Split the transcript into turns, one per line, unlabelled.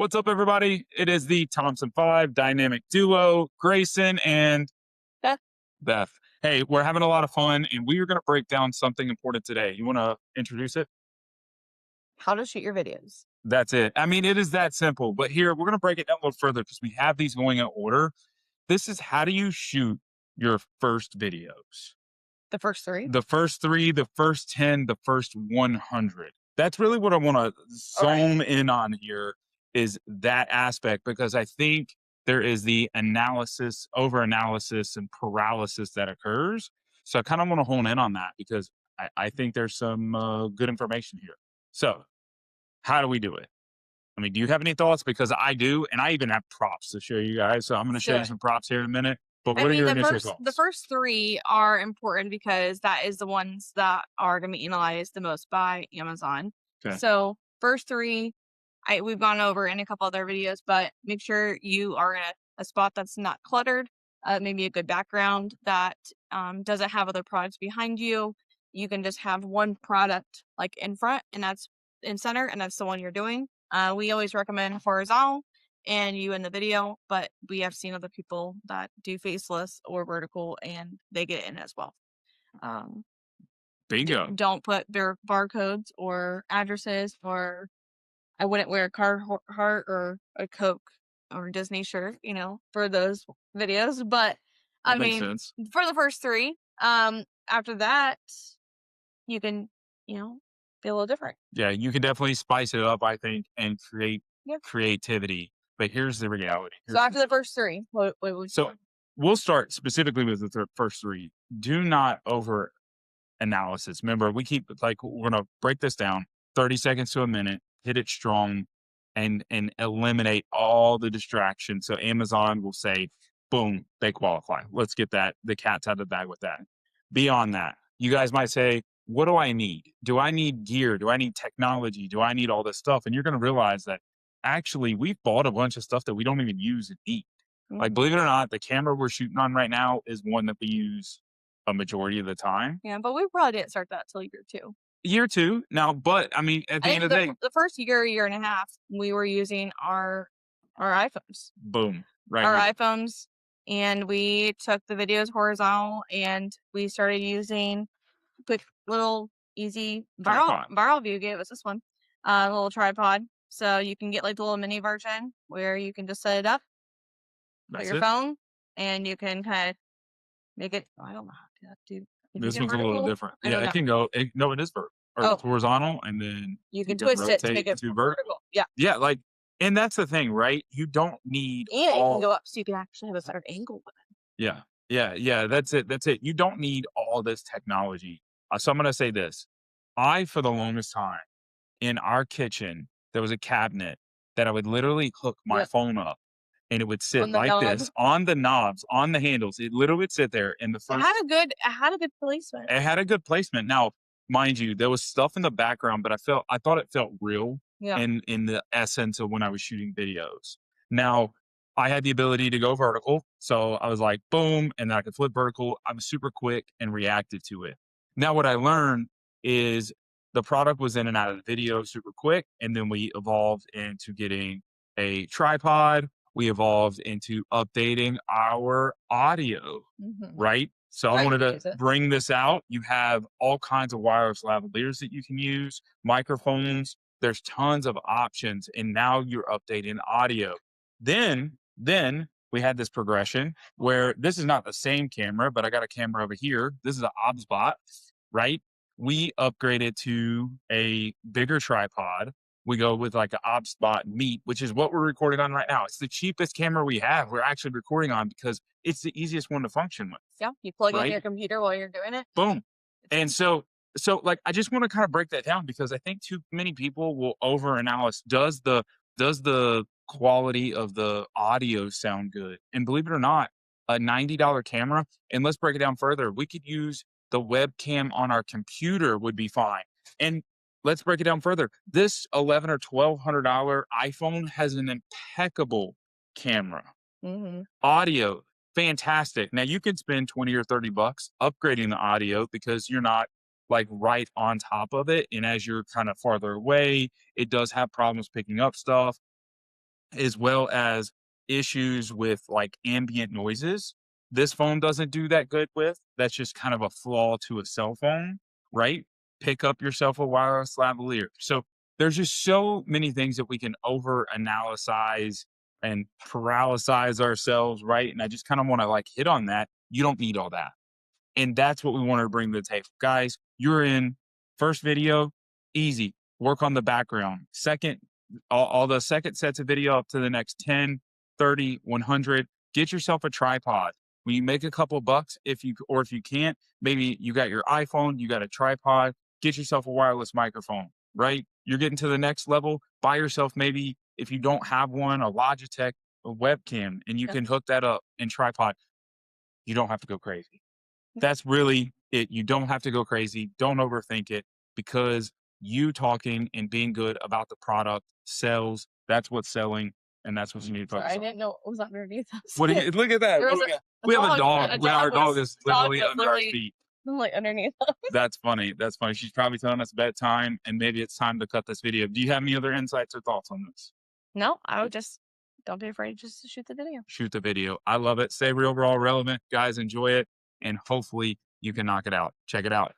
What's up, everybody? It is the Thompson 5 dynamic duo, Grayson and
Beth,
Beth. Hey, we're having a lot of fun, and we are going to break down something important today. You want to introduce it?
how to shoot your videos.
That's it. I mean, it is that simple. But here, we're going to break it down a little further because we have these going in order. This is how do you shoot your first videos?
The first three?
The first three, the first 10, the first 100. That's really what I want to
Okay.
zone in on here is that aspect because I think there is the analysis, over analysis, and paralysis that occurs. So I kind of want to hone in on that because I think there's some good information here. So, how do we do it? I mean, do you have any thoughts? Because I do, and I even have props to show you guys. So I'm going to
Let's
show
do
you
it.
some props here in a minute. But
I
what are
mean,
your
the
initial
first the
thoughts?
first three are important because that is the ones that are going to be analyzed the most by Amazon.
Okay.
So first three, we've gone over in a couple other videos, but make sure you are in a spot that's not cluttered, maybe a good background that doesn't have other products behind you. You can just have one product like in front, and that's in center, and that's the one you're doing. We always recommend horizontal and you in the video, but we have seen other people that do faceless or vertical and they get in as well. Um,
Bingo.
don't put their barcodes or addresses, or I wouldn't wear a Carhartt or a Coke or Disney shirt, for those videos. But I
That makes
mean,
sense.
for the first three, after that, you can, be a little different.
Yeah, you can definitely spice it up, I think, and create
Yeah.
creativity. But here's the reality.
So after the first three, what would you
So we'll start specifically with the first three. Do not over analysis. Remember, we keep like we're gonna break this down 30 seconds to a minute, hit it strong, and eliminate all the distractions. So Amazon will say, boom, they qualify. Let's get that the cat's out of the bag with that. Beyond that, you guys might say, what do I need? Do I need gear? Do I need technology? Do I need all this stuff? And you're gonna realize that actually we've bought a bunch of stuff that we don't even use and need. Like, believe it or not, the camera we're shooting on right now is one that we use a majority of the time.
Yeah, but we probably didn't start that till year two.
Year 2 now, but I mean, at the
I
end
think
of the day,
the first year and a half, we were using our iPhones.
boom, right
Our
here.
iPhones, and we took the videos horizontal, and we started using quick little easy
Tripod.
viral view gave us this one, little tripod. So you can get like the little mini version where you can just set it up, put
That's
your
it.
phone, and you can kind of make it. I don't know how to do. Can you
This
get
one's a little
vertical?
different.
I
Yeah,
don't
it
know.
can go. No, it is vertical or
Oh,
it's horizontal, and then
you
you
can
can
twist it to
rotate
make it
to vertical.
vertical. Yeah.
Yeah, like, and that's the thing, right? You don't need
And it can
all.
go up so you can actually have a better angle with it.
Yeah, yeah. That's it. That's it. You don't need all this technology. So I'm gonna say this: I, for the longest time, in our kitchen, there was a cabinet that I would literally hook my
Yep.
phone up and it would sit
On the
like
knob.
this on the knobs, on the handles. It literally would sit there in the first.
It had a good placement.
It had a good placement. Now, mind you, there was stuff in the background, but I thought it felt real
Yeah.
in the essence of when I was shooting videos. Now, I had the ability to go vertical, so I was like, boom, and then I could flip vertical. I'm super quick and reactive to it. Now, what I learned is the product was in and out of the video super quick, and then we evolved into getting a tripod. We evolved into updating our audio,
Mhm.
right? So I
Right,
wanted to
use it.
bring this out. You have all kinds of wireless lavaliers that you can use, microphones. There's tons of options, and now you're updating audio. Then we had this progression where this is not the same camera, but I got a camera over here. This is an OBSBot, right? We upgraded to a bigger tripod. We go with like an OBSBot Meet, which is what we're recording on right now. It's the cheapest camera we have. We're actually recording on because it's the easiest one to function with,
Yeah, you plug in
right?
your computer while you're doing it.
Boom.
It's
And
fine.
so like I just want to kind of break that down because I think too many people will overanalyze. Does the quality of the audio sound good? And believe it or not, a $90 camera, and let's break it down further. We could use the webcam on our computer would be fine. And let's break it down further. This 11 or $1,200 iPhone has an impeccable camera.
Mhm.
Audio, fantastic. Now you can spend 20 or 30 bucks upgrading the audio because you're not like right on top of it. And as you're kind of farther away, it does have problems picking up stuff. as well as issues with like ambient noises. This phone doesn't do that good with. That's just kind of a flaw to a cell phone, right? Pick up yourself a wireless lavalier. So there's just so many things that we can over analyze and paralyze ourselves, right? And I just kind of want to like hit on that. You don't need all that. And that's what we wanted to bring to the table. Guys, you're in first video, easy. Work on the background. Second, all the second sets of video up to the next 10, 30, 100. Get yourself a tripod. When you make a couple bucks, if you can't, maybe you got your iPhone, you got a tripod, get yourself a wireless microphone, right? You're getting to the next level. Buy yourself maybe, if you don't have one, a Logitech, a webcam, and you
Yep.
can hook that up and tripod. You don't have to go crazy. That's really it. You don't have to go crazy. Don't overthink it, because you talking and being good about the product sells. That's what's selling, and that's what you need to
Sorry,
focus
I
on.
didn't know what was underneath us.
What do you look at that?
There
What
was
do we got?
a
We have a
dog.
dog.
A
Our dog is
dog
literally
was
under our
literally
feet.
like underneath us.
That's funny. That's funny. She's probably telling us bedtime, and maybe it's time to cut this video. Do you have any other insights or thoughts on this?
No, I would just don't be afraid just to shoot the video.
Shoot the video. I love it. Stay real, raw, relevant. Guys, enjoy it, and hopefully you can knock it out. Check it out.